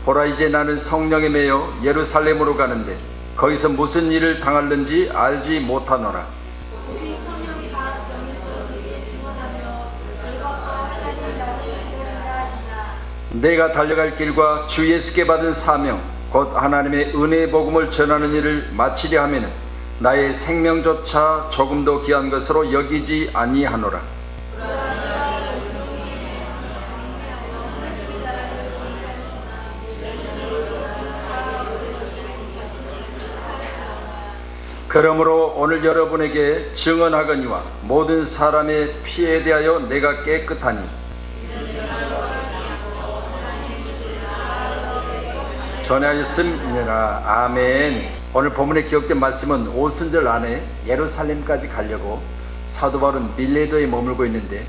보라, 이제 나는 성령에 매여 예루살렘으로 가는데 거기서 무슨 일을 당할는지 알지 못하노라. 오직 성령이 다 영에서 내게 증언하며 결과가 하나님 나를 이끄는다 하시나. 내가 달려갈 길과 주 예수께 받은 사명, 곧 하나님의 은혜의 복음을 전하는 일을 마치려 하면은 나의 생명조차 조금도 귀한 것으로 여기지 아니하노라. 그러므로 오늘 여러분에게 증언하거니와 모든 사람의 피에 대하여 내가 깨끗하니 전하였음이니라. 아멘. 오늘 본문에 기록된 말씀은 오순절 안에 예루살렘까지 가려고 사도 바울은 밀레도에 머물고 있는데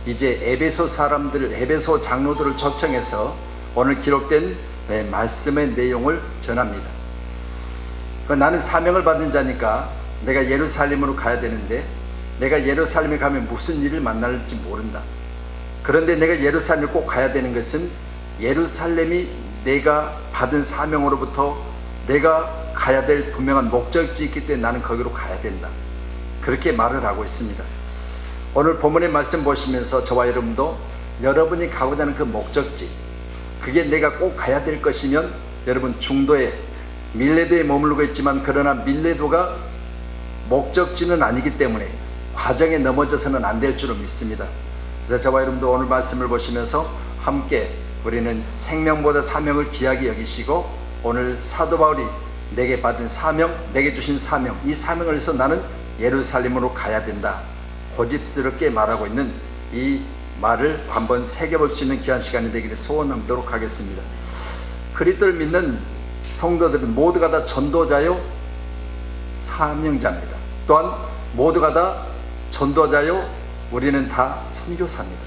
이제 에베소 사람들, 에베소 장로들을 초청해서 오늘 기록된 말씀의 내용을 전합니다. 나는 사명을 받은 자니까 내가 예루살렘으로 가야 되는데 내가 예루살렘에 가면 무슨 일을 만날지 모른다. 그런데 내가 예루살렘에 꼭 가야 되는 것은 예루살렘이 내가 받은 사명으로부터 내가 가야 될 분명한 목적지 있기 때문에 나는 거기로 가야 된다. 그렇게 말을 하고 있습니다. 오늘 본문의 말씀 보시면서 저와 여러분도 여러분이 가고자 하는 그 목적지, 그게 내가 꼭 가야 될 것이면 여러분 중도에 밀레도에 머물고 있지만 그러나 밀레도가 목적지는 아니기 때문에 과정에 넘어져서는 안 될 줄을 믿습니다. 그래서 저와 여러분도 오늘 말씀을 보시면서 함께 우리는 생명보다 사명을 귀하게 여기시고 오늘 사도 바울이 내게 받은 사명, 내게 주신 사명, 이 사명을 해서 나는 예루살렘으로 가야 된다, 고집스럽게 말하고 있는 이 말을 한번 새겨볼 수 있는 귀한 시간이 되기를 소원하도록 하겠습니다. 그리스도를 믿는 성도들은 모두가 다 전도자요 사명자입니다. 또한 모두가 다 전도자요 우리는 다 선교사입니다.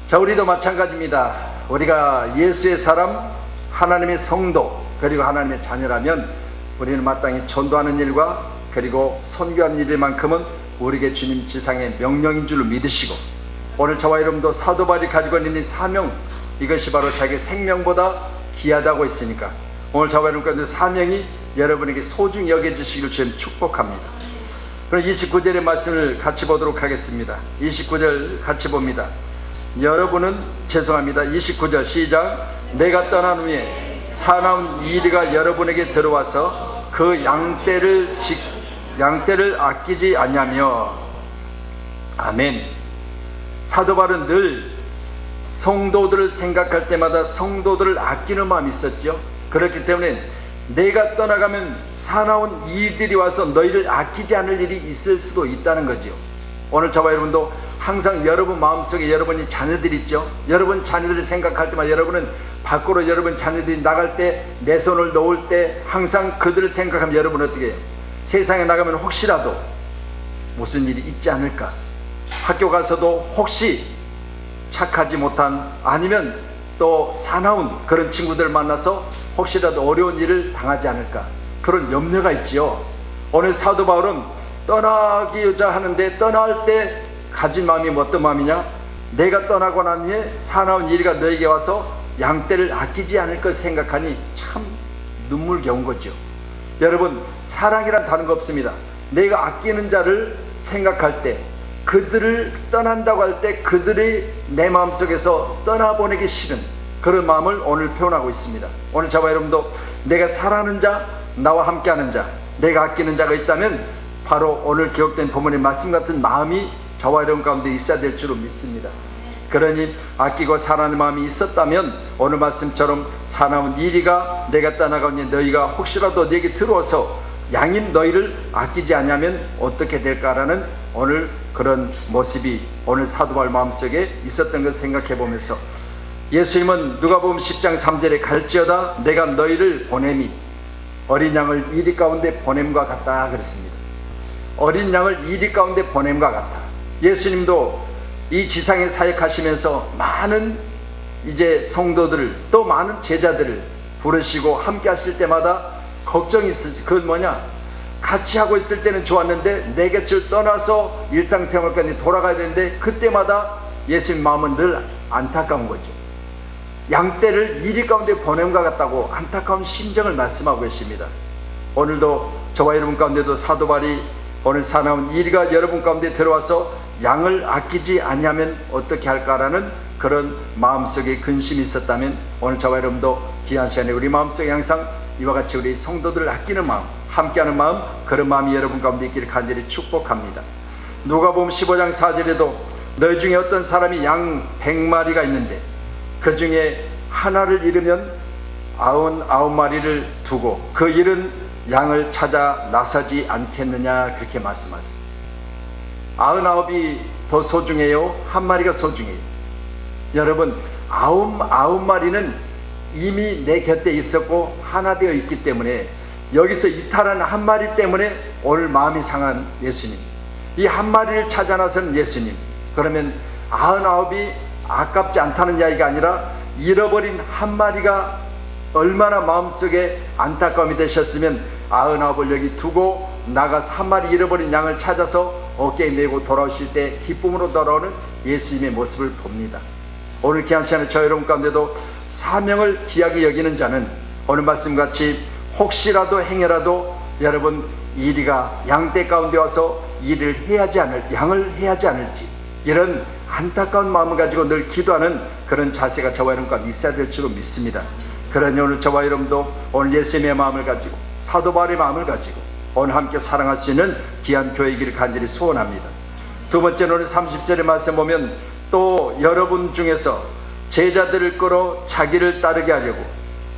자, 우리도 마찬가지입니다. 우리가 예수의 사람, 하나님의 성도, 그리고 하나님의 자녀라면 우리는 마땅히 전도하는 일과 그리고 선교하는 일만큼은 우리에게 주님 지상의 명령인 줄로 믿으시고 오늘 저와 여러분도 사도 바울이 가지고 있는 이 사명, 이것이 바로 자기 생명보다 귀하다고 했으니까 오늘 저와 여러분께 사명이 여러분에게 소중히 여겨지시기를 주님 축복합니다. 그럼 29절의 말씀을 같이 보도록 하겠습니다. 29절 같이 봅니다. 여러분은, 죄송합니다, 29절 시작. 내가 떠난 후에 사나운 이리가 여러분에게 들어와서 그 양떼를 아끼지 않냐며. 아멘. 사도 바울은 늘 성도들을 생각할 때마다 성도들을 아끼는 마음이 있었죠. 그렇기 때문에 내가 떠나가면 사나운 이들이 와서 너희를 아끼지 않을 일이 있을 수도 있다는 거죠. 오늘 저와 여러분도 항상 여러분 마음속에 여러분이 자녀들이 있죠. 여러분 자녀들을 생각할 때마다 여러분은 밖으로 여러분 자녀들이 나갈 때, 내 손을 놓을 때 항상 그들을 생각하면 여러분 어떻게 해요? 세상에 나가면 혹시라도 무슨 일이 있지 않을까? 학교 가서도 혹시 착하지 못한, 아니면 또 사나운 그런 친구들 만나서 혹시라도 어려운 일을 당하지 않을까, 그런 염려가 있지요. 오늘 사도 바울은 떠나기자 하는데 떠날 때 가진 마음이 어떤 마음이냐? 내가 떠나고 난 후에 사나운 이리가 너에게 와서 양떼를 아끼지 않을 것 생각하니 참 눈물겨운 거죠. 여러분, 사랑이란 다른 거 없습니다. 내가 아끼는 자를 생각할 때, 그들을 떠난다고 할 때 그들이 내 마음속에서 떠나보내기 싫은 그런 마음을 오늘 표현하고 있습니다. 오늘 저와 여러분도 내가 사랑하는 자, 나와 함께하는 자, 내가 아끼는 자가 있다면 바로 오늘 기록된 본문의 말씀 같은 마음이 저와 여러분 가운데 있어야 될 줄로 믿습니다. 그러니 아끼고 사랑하는 마음이 있었다면 오늘 말씀처럼 사나운 이리가 내가 떠나가니 너희가 혹시라도 내게 들어와서 양인 너희를 아끼지 않으면 어떻게 될까라는 오늘 그런 모습이 오늘 사도 바울 마음속에 있었던 것을 생각해 보면서 예수님은 누가복음 10장 3절에 갈지어다 내가 너희를 보냄이 어린 양을 이리 가운데 보냄과 같다 그랬습니다. 어린 양을 이리 가운데 보냄과 같다. 예수님도 이 지상에 사역하시면서 많은 이제 성도들을, 또 많은 제자들을 부르시고 함께 하실 때마다 걱정이 있으시. 그건 뭐냐? 같이 하고 있을 때는 좋았는데 내 곁을 떠나서 일상생활까지 돌아가야 되는데 그때마다 예수님 마음은 늘 안타까운 거죠. 양떼를 이리 가운데 보냄과 같다고 안타까운 심정을 말씀하고 계십니다. 오늘도 저와 여러분 가운데도 사도 바울이 오늘 사나운 이리가 여러분 가운데 들어와서 양을 아끼지 않냐면 어떻게 할까라는 그런 마음속에 근심이 있었다면 오늘 저와 여러분도 귀한 시간에 우리 마음속에 항상 이와 같이 우리 성도들을 아끼는 마음, 함께하는 마음, 그런 마음이 여러분 가운데 있기를 간절히 축복합니다. 누가복음 15장 4절에도 너희 중에 어떤 사람이 양 100마리가 있는데 그 중에 하나를 잃으면 99마리를 두고 그 잃은 양을 찾아 나서지 않겠느냐, 그렇게 말씀하세요. 99이 더 소중해요? 한 마리가 소중해요? 여러분, 99마리는 이미 내 곁에 있었고 하나 되어 있기 때문에 여기서 이탈한 한 마리 때문에 오늘 마음이 상한 예수님, 이 한 마리를 찾아 나선 예수님, 그러면 99이 아깝지 않다는 이야기가 아니라 잃어버린 한 마리가 얼마나 마음속에 안타까움이 되셨으면 99을 여기 두고 나가서 한 마리 잃어버린 양을 찾아서 어깨에 메고 돌아오실 때 기쁨으로 돌아오는 예수님의 모습을 봅니다. 오늘 귀한 시간에 저 여러분 가운데도 사명을 귀하게 여기는 자는 오늘 말씀같이 혹시라도 행여라도 여러분 이리가 양떼 가운데 와서 일을 해야지 않을, 양을 해야지 않을지, 이런 안타까운 마음을 가지고 늘 기도하는 그런 자세가 저와 여러분과 있어야 될 줄로 믿습니다. 그러니 오늘 저와 여러분도 오늘 예수님의 마음을 가지고 사도 바울의 마음을 가지고 오늘 함께 사랑할 수 있는 귀한 교회이기를 간절히 소원합니다. 두 번째는 오늘 30절의 말씀 보면 또 여러분 중에서 제자들을 끌어 자기를 따르게 하려고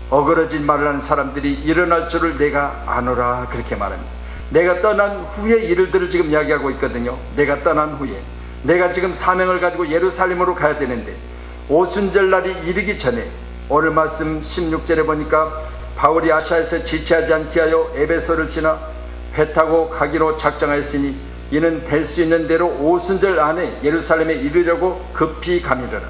어그러진 말을 하는 사람들이 일어날 줄을 내가 아노라, 그렇게 말합니다. 내가 떠난 후의 일들을 지금 이야기하고 있거든요. 내가 떠난 후에 내가 지금 사명을 가지고 예루살렘으로 가야 되는데 오순절 날이 이르기 전에 오늘 말씀 16절에 보니까 바울이 아시아에서 지체하지 않게 하여 에베소를 지나 배 타고 가기로 작정하였으니 이는 될 수 있는 대로 오순절 안에 예루살렘에 이르려고 급히 가미르라.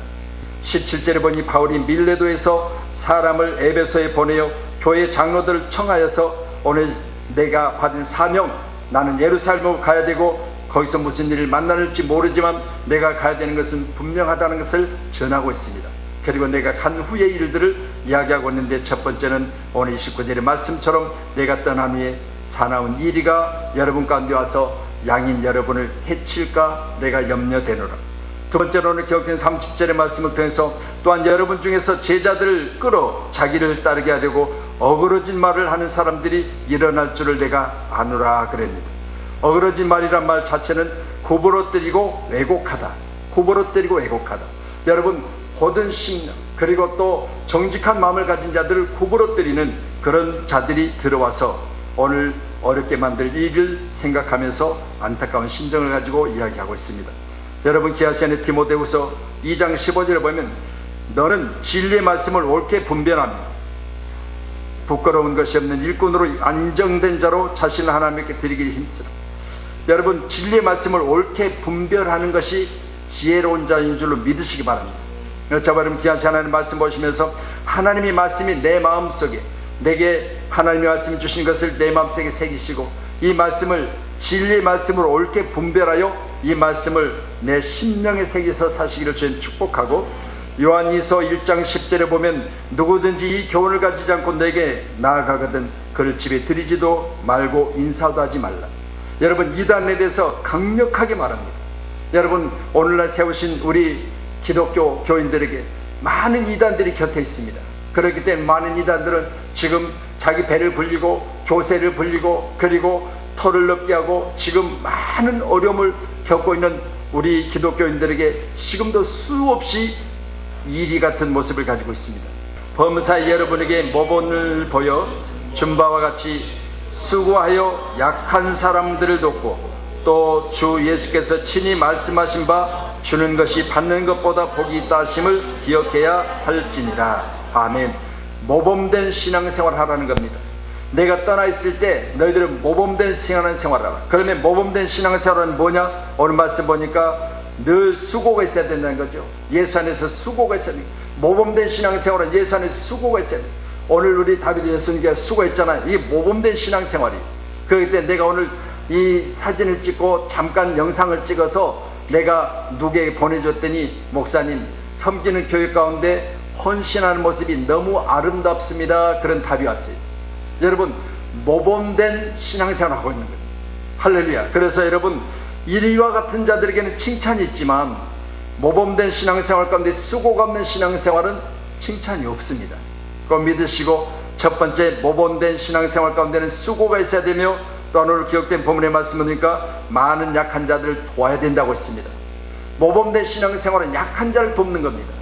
17절에 보니 바울이 밀레도에서 사람을 에베소에 보내어 교회 장로들을 청하여서 오늘 내가 받은 사명, 나는 예루살렘으로 가야 되고 거기서 무슨 일을 만날지 모르지만 내가 가야 되는 것은 분명하다는 것을 전하고 있습니다. 그리고 내가 간 후의 일들을 이야기하고 있는데 첫 번째는 오늘 29절의 말씀처럼 내가 떠난 후에 사나운 이리가 여러분 가운데 와서 양인 여러분을 해칠까 내가 염려되노라. 두 번째로 오늘 기억된 30절의 말씀을 통해서 또한 여러분 중에서 제자들을 끌어 자기를 따르게 하려고 어그러진 말을 하는 사람들이 일어날 줄을 내가 아노라 그랬습니다. 어그러진 말이란 말 자체는 구부러뜨리고 왜곡하다, 구부러뜨리고 왜곡하다. 여러분, 고든 신념 그리고 또 정직한 마음을 가진 자들을 구부러뜨리는 그런 자들이 들어와서 오늘 어렵게 만들 일을 생각하면서 안타까운 심정을 가지고 이야기하고 있습니다. 여러분, 기하 시간에 디모데후서 2장 15절에 보면 너는 진리의 말씀을 옳게 분별하며 부끄러운 것이 없는 일꾼으로 안정된 자로 자신을 하나님께 드리기 힘쓰라. 여러분, 진리의 말씀을 옳게 분별하는 것이 지혜로운 자인 줄로 믿으시기 바랍니다. 저와 여러분, 귀한 하나님의 말씀 보시면서 하나님의 말씀이 내 마음속에, 내게 하나님의 말씀 주신 것을 내 마음속에 새기시고 이 말씀을 진리의 말씀으로 옳게 분별하여 이 말씀을 내 심령에 새겨서 사시기를 주님 축복하고, 요한이서 1장 10절에 보면 누구든지 이 교훈을 가지지 않고 내게 나아가거든 그를 집에 들이지도 말고 인사도 하지 말라. 여러분, 이단에 대해서 강력하게 말합니다. 여러분, 오늘날 세우신 우리 기독교 교인들에게 많은 이단들이 곁에 있습니다. 그렇기 때문에 많은 이단들은 지금 자기 배를 불리고 교세를 불리고 그리고 털을 넣게 하고 지금 많은 어려움을 겪고 있는 우리 기독교인들에게 지금도 수없이 이리 같은 모습을 가지고 있습니다. 범사에 여러분에게 모본을 보여 준 바와 같이 수고하여 약한 사람들을 돕고 또 주 예수께서 친히 말씀하신 바 주는 것이 받는 것보다 복이 있다 하심을 기억해야 할지니라. 아멘. 모범된 신앙생활 하라는 겁니다. 내가 떠나 있을 때 너희들은 모범된 생활을 하라. 그러면 모범된 신앙생활은 뭐냐? 오늘 말씀 보니까 늘 수고가 있어야 된다는 거죠. 예수 안에서 수고가 있어야 됩니다. 모범된 신앙생활은 예수 안에서 수고가 있어야 됩니다. 오늘 우리 다윗 예수님께서 수고했잖아요. 이게 모범된 신앙생활이에요. 그렇기 때문에 내가 오늘 이 사진을 찍고 잠깐 영상을 찍어서 내가 누구에게 보내줬더니 목사님, 섬기는 교회 가운데 헌신하는 모습이 너무 아름답습니다. 그런 답이 왔어요. 여러분, 모범된 신앙생활을 하고 있는 거예요. 할렐루야. 그래서 여러분, 이와 같은 자들에게는 칭찬이 있지만 모범된 신앙생활 가운데 수고가 없는 신앙생활은 칭찬이 없습니다. 그거 믿으시고, 첫 번째 모범된 신앙생활 가운데는 수고가 있어야 되며, 또 오늘 기억된 본문의 말씀을 보니까 많은 약한 자들을 도와야 된다고 했습니다. 모범된 신앙생활은 약한 자를 돕는 겁니다.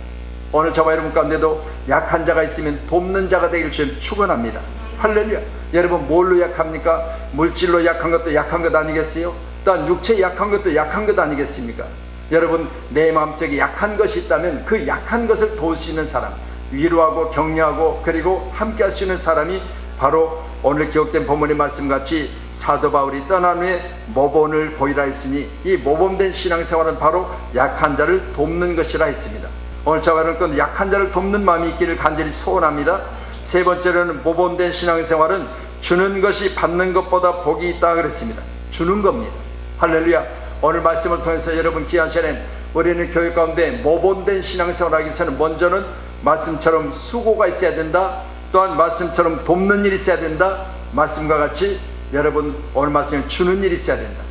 오늘 저와 여러분 가운데도 약한 자가 있으면 돕는 자가 되기를 주님 축원합니다. 할렐루야. 여러분, 뭘로 약합니까? 물질로 약한 것도 약한 것 아니겠어요? 또한 육체에 약한 것도 약한 것 아니겠습니까? 여러분, 내 마음속에 약한 것이 있다면 그 약한 것을 도울 수 있는 사람, 위로하고 격려하고 그리고 함께 할 수 있는 사람이 바로 오늘 기록된 본문의 말씀같이 사도 바울이 떠난 후에 모범을 보이라 했으니, 이 모범된 신앙생활은 바로 약한 자를 돕는 것이라 했습니다. 오늘 저와 여러분 약한 자를 돕는 마음이 있기를 간절히 소원합니다. 세 번째로는 모범된 신앙생활은 주는 것이 받는 것보다 복이 있다 그랬습니다. 주는 겁니다. 할렐루야. 오늘 말씀을 통해서 여러분 귀한 시간에 우리는 교회 가운데 모범된 신앙생활을 하기 위해서는 먼저는 말씀처럼 수고가 있어야 된다. 또한 말씀처럼 돕는 일이 있어야 된다. 말씀과 같이 여러분 오늘 말씀을 주는 일이 있어야 된다.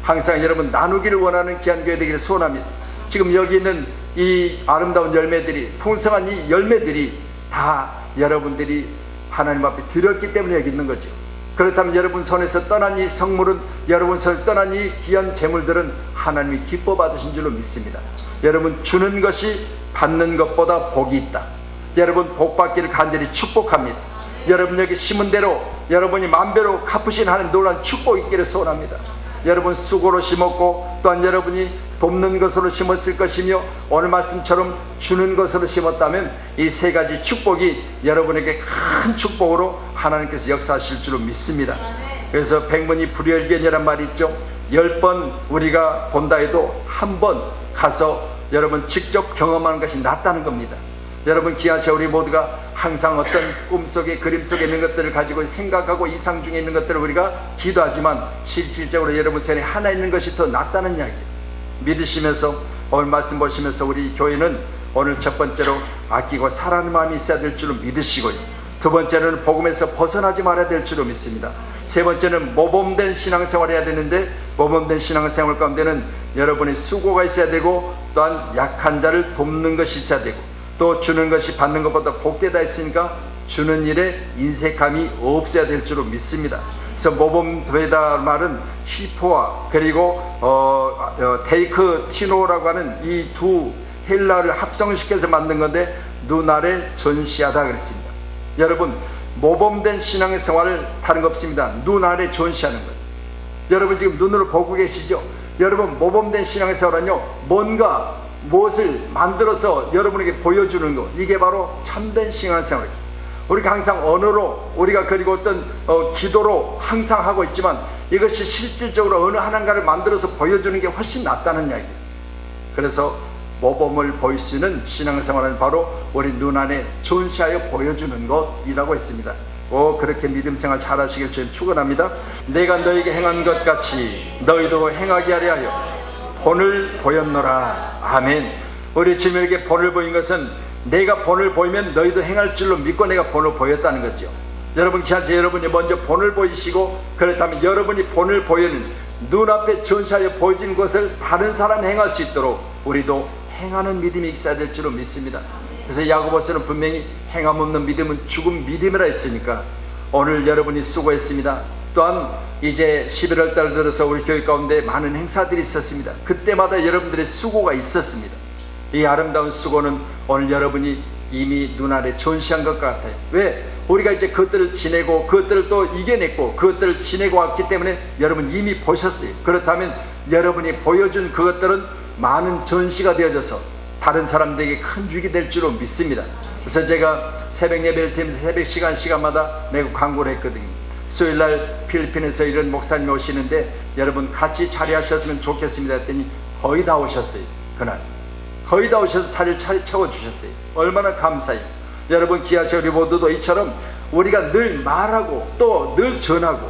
항상 여러분 나누기를 원하는 귀한 교회 되기를 소원합니다. 지금 여기 있는 이 아름다운 열매들이, 풍성한 이 열매들이 다 여러분들이 하나님 앞에 드렸기 때문에 여기 있는 거죠. 그렇다면 여러분 손에서 떠난 이 성물은, 여러분 손에서 떠난 이 귀한 재물들은 하나님이 기뻐 받으신 줄로 믿습니다. 여러분, 주는 것이 받는 것보다 복이 있다. 여러분 복 받기를 간절히 축복합니다. 여러분 여기 심은 대로 여러분이 만배로 갚으신 하나님 놀라운 축복 있기를 소원합니다. 여러분 수고로 심었고, 또한 여러분이 돕는 것으로 심었을 것이며, 오늘 말씀처럼 주는 것으로 심었다면 이 세 가지 축복이 여러분에게 큰 축복으로 하나님께서 역사하실 줄로 믿습니다. 그래서 백문이 불여일견이란 말이 있죠. 10번 우리가 본다 해도 한 번 가서 여러분 직접 경험하는 것이 낫다는 겁니다. 여러분 기아차 우리 모두가 항상 어떤 꿈속에, 그림 속에 있는 것들을 가지고 생각하고 이상 중에 있는 것들을 우리가 기도하지만 실질적으로 여러분 전에 하나 있는 것이 더 낫다는 이야기예요. 믿으시면서 오늘 말씀 보시면서 우리 교회는 오늘 첫 번째로 아끼고 사랑하는 마음이 있어야 될 줄로 믿으시고요, 두 번째는 복음에서 벗어나지 말아야 될 줄로 믿습니다. 세 번째는 모범된 신앙생활을 해야 되는데, 모범된 신앙생활 가운데는 여러분의 수고가 있어야 되고, 또한 약한 자를 돕는 것이 있어야 되고, 또 주는 것이 받는 것보다 복되다 했으니까 주는 일에 인색함이 없어야 될 줄로 믿습니다. 그래서 모범되다 말은 히포와 그리고 테이크 티노라고 하는 이 두 헬라를 합성시켜서 만든 건데, 눈 아래 전시하다 그랬습니다. 여러분 모범된 신앙생활을 다른 거 없습니다. 눈 아래 전시하는 거예요. 여러분 지금 눈으로 보고 계시죠? 여러분 모범된 신앙생활은요, 뭔가 무엇을 만들어서 여러분에게 보여주는 것, 이게 바로 참된 신앙생활이에요. 우리가 항상 언어로, 우리가 그리고 어떤 기도로 항상 하고 있지만 이것이 실질적으로 어느 하나인가를 만들어서 보여주는 게 훨씬 낫다는 이야기예요. 그래서 모범을 보일 수 있는 신앙생활은 바로 우리 눈 안에 전시하여 보여주는 것이라고 했습니다. 그렇게 믿음생활 잘하시길 주님 축원합니다. 내가 너에게 행한 것 같이 너희도 행하게 하려 하여 본을 보였노라. 아멘. 우리 주님에게 본을 보인 것은 내가 본을 보이면 너희도 행할 줄로 믿고 내가 본을 보였다는 거죠. 여러분 기한테 여러분이 먼저 본을 보이시고, 그렇다면 여러분이 본을 보이는 눈앞에 전시하여 보여진 것을 다른 사람이 행할 수 있도록 우리도 행하는 믿음이 있어야 될 줄로 믿습니다. 그래서 야고보서는 분명히 행함 없는 믿음은 죽은 믿음이라 했으니까 오늘 여러분이 수고했습니다. 또한 이제 11월 달 들어서 우리 교회 가운데 많은 행사들이 있었습니다. 그때마다 여러분들의 수고가 있었습니다. 이 아름다운 수고는 오늘 여러분이 이미 눈 아래 전시한 것 같아요. 왜? 우리가 이제 그것들을 지내고 그것들을 또 이겨냈고 그것들을 지내고 왔기 때문에 여러분 이미 보셨어요. 그렇다면 여러분이 보여준 그것들은 많은 전시가 되어져서 다른 사람들에게 큰 유익이 될 줄로 믿습니다. 그래서 제가 새벽 예배를 드리면서 새벽 시간마다 내가 광고를 했거든요. 수요일날 필리핀에서 이런 목사님이 오시는데 여러분 같이 자리하셨으면 좋겠습니다 했더니 거의 다 오셨어요. 그날 거의 다 오셔서 자리를 채워주셨어요. 얼마나 감사해요. 여러분 기아시 우리 모두도 이처럼 우리가 늘 말하고 또 늘 전하고,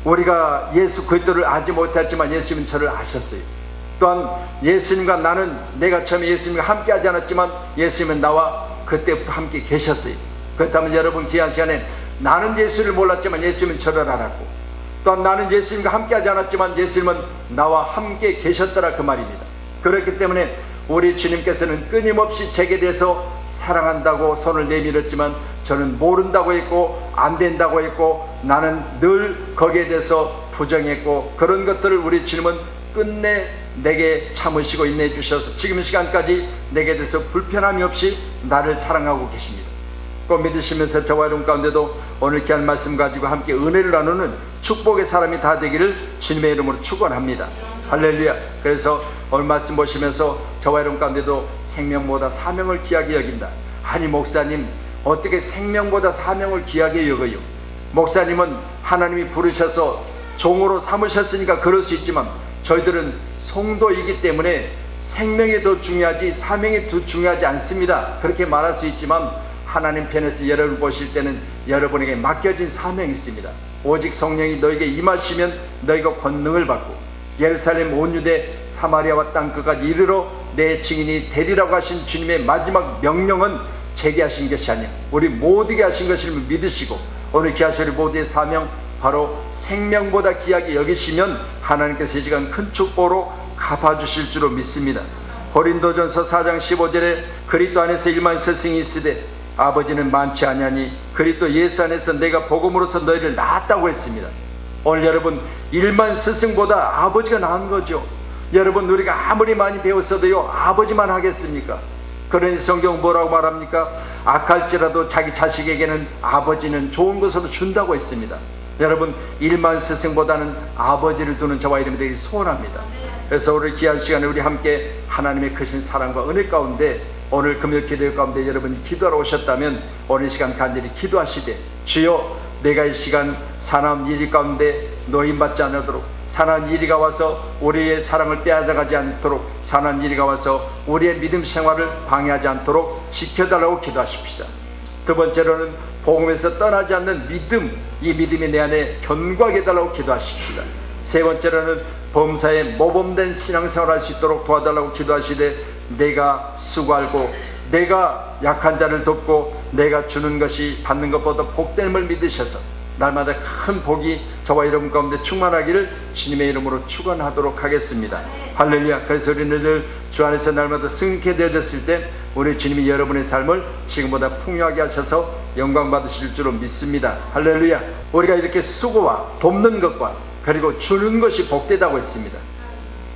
우리가 예수 그리스도를 알지 못했지만 예수님은 저를 아셨어요. 또한 예수님과 나는, 내가 처음에 예수님과 함께 하지 않았지만 예수님은 나와 그때부터 함께 계셨어요. 그렇다면 여러분, 귀한 시간에 나는 예수를 몰랐지만 예수님은 저를 알았고, 또한 나는 예수님과 함께 하지 않았지만 예수님은 나와 함께 계셨더라, 그 말입니다. 그렇기 때문에 우리 주님께서는 끊임없이 제게 대해서 사랑한다고 손을 내밀었지만 저는 모른다고 했고 안 된다고 했고 나는 늘 거기에 대해서 부정했고, 그런 것들을 우리 주님은 끝내 내게 참으시고 인내해 주셔서 지금 이 시간까지 내게 대해서 불편함이 없이 나를 사랑하고 계십니다. 꼭 믿으시면서 저와 여러분 가운데도 오늘 귀한 말씀 가지고 함께 은혜를 나누는 축복의 사람이 다 되기를 주님의 이름으로 축원합니다. 할렐루야. 그래서 오늘 말씀 보시면서 저와 여러분 가운데도 생명보다 사명을 귀하게 여긴다. 아니 목사님, 어떻게 생명보다 사명을 귀하게 여겨요? 목사님은 하나님이 부르셔서 종으로 삼으셨으니까 그럴 수 있지만 저희들은 성도이기 때문에 생명이 더 중요하지 사명이 더 중요하지 않습니다. 그렇게 말할 수 있지만 하나님 편에서 여러분 보실 때는 여러분에게 맡겨진 사명이 있습니다. 오직 성령이 너에게 임하시면 너희가 권능을 받고 예루살렘 온 유대 사마리아와 땅끝까지 이르러 내 증인이 되리라고 하신 주님의 마지막 명령은 제게 하신 것이 아니라 우리 모두에게 하신 것을 믿으시고 오늘 귀하신 우리 모두의 사명, 바로 생명보다 귀하게 여기시면 하나님께서 이 시간 큰 축복으로 갚아주실 줄로 믿습니다. 고린도전서 4장 15절에 그리스도 안에서 일만 스승이 있으되 아버지는 많지 아니하니 그리스도 예수 안에서 내가 복음으로서 너희를 낳았다고 했습니다. 오늘 여러분, 일만 스승보다 아버지가 나은 거죠. 여러분, 우리가 아무리 많이 배웠어도요 아버지만 하겠습니까? 그러니 성경 뭐라고 말합니까? 악할지라도 자기 자식에게는 아버지는 좋은 것으로 준다고 했습니다. 여러분, 일만 스승보다는 아버지를 두는 저와 이름이 되기 소원합니다. 그래서 오늘 귀한 시간에 우리 함께 하나님의 크신 사랑과 은혜 가운데 오늘 금요 기도 가운데 여러분이 기도하러 오셨다면 오늘 이 시간 간절히 기도하시되, 주여 내가 이 시간 사나운 일 가운데 노임받지 않도록, 사나운 일이가 와서 우리의 사랑을 빼앗아가지 않도록, 사나운 일이가 와서 우리의 믿음 생활을 방해하지 않도록 지켜달라고 기도하십시다. 두 번째로는 복음에서 떠나지 않는 믿음, 이 믿음이 내 안에 견고하게 해달라고 기도하십시다. 세 번째로는 범사에 모범된 신앙생활을 할 수 있도록 도와달라고 기도하시되, 내가 수고하고 내가 약한 자를 돕고 내가 주는 것이 받는 것보다 복됨을 믿으셔서 날마다 큰 복이 저와 여러분 가운데 충만하기를 주님의 이름으로 축원하도록 하겠습니다. 할렐루야. 그래서 우리는 늘 주 안에서 날마다 승리케 되어졌을 때 우리 주님이 여러분의 삶을 지금보다 풍요하게 하셔서 영광 받으실 줄로 믿습니다. 할렐루야. 우리가 이렇게 수고와 돕는 것과 그리고 주는 것이 복되다고 했습니다.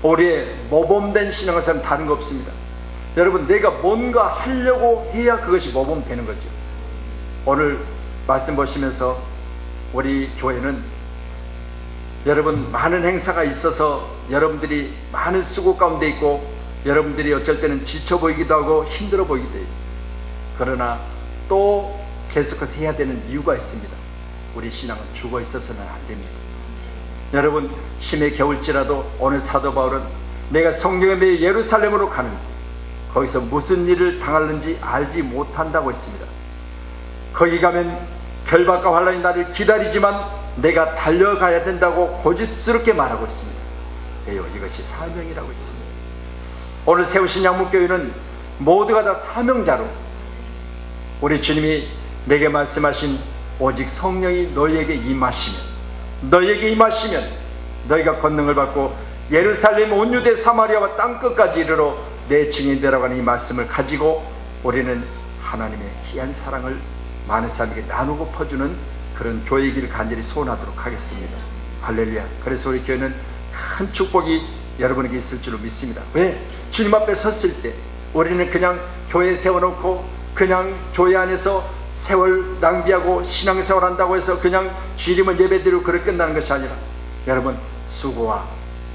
우리의 모범된 신앙생활은 다른 거 없습니다. 여러분, 내가 뭔가 하려고 해야 그것이 모범되는 거죠. 오늘 말씀 보시면서 우리 교회는 여러분 많은 행사가 있어서 여러분들이 많은 수고 가운데 있고 여러분들이 어쩔 때는 지쳐 보이기도 하고 힘들어 보이기도 해요. 그러나 또 계속해서 해야 되는 이유가 있습니다. 우리 신앙은 죽어 있어서는 안 됩니다. 여러분, 심해 겨울지라도 오늘 사도 바울은 내가 성령에 매여 예루살렘으로 가는 거기서 무슨 일을 당하는지 알지 못한다고 했습니다. 거기 가면 결박과 환란이 나를 기다리지만 내가 달려가야 된다고 고집스럽게 말하고 있습니다. 왜요? 이것이 사명이라고 했습니다. 오늘 세우신 양문교회는 모두가 다 사명자로 우리 주님이 내게 말씀하신 오직 성령이 너희에게 임하시면 너희가 권능을 받고 예루살렘 온 유대 사마리아와 땅끝까지 이르러 내 증인 되라고 하는 이 말씀을 가지고 우리는 하나님의 귀한 사랑을 많은 사람에게 나누고 퍼주는 그런 교회이기를 간절히 소원하도록 하겠습니다. 할렐루야. 그래서 우리 교회는 큰 축복이 여러분에게 있을 줄로 믿습니다. 왜? 주님 앞에 섰을 때 우리는 그냥 교회 세워놓고 그냥 교회 안에서 세월 낭비하고 신앙생활 한다고 해서 그냥 주님을 예배드리고 그렇게 끝나는 것이 아니라 여러분, 수고와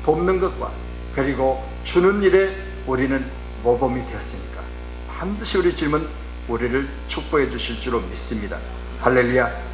돕는 것과 그리고 주는 일에 우리는 모범이 되었으니까 반드시 우리 주님은 우리를 축복해 주실 줄로 믿습니다. 할렐루야.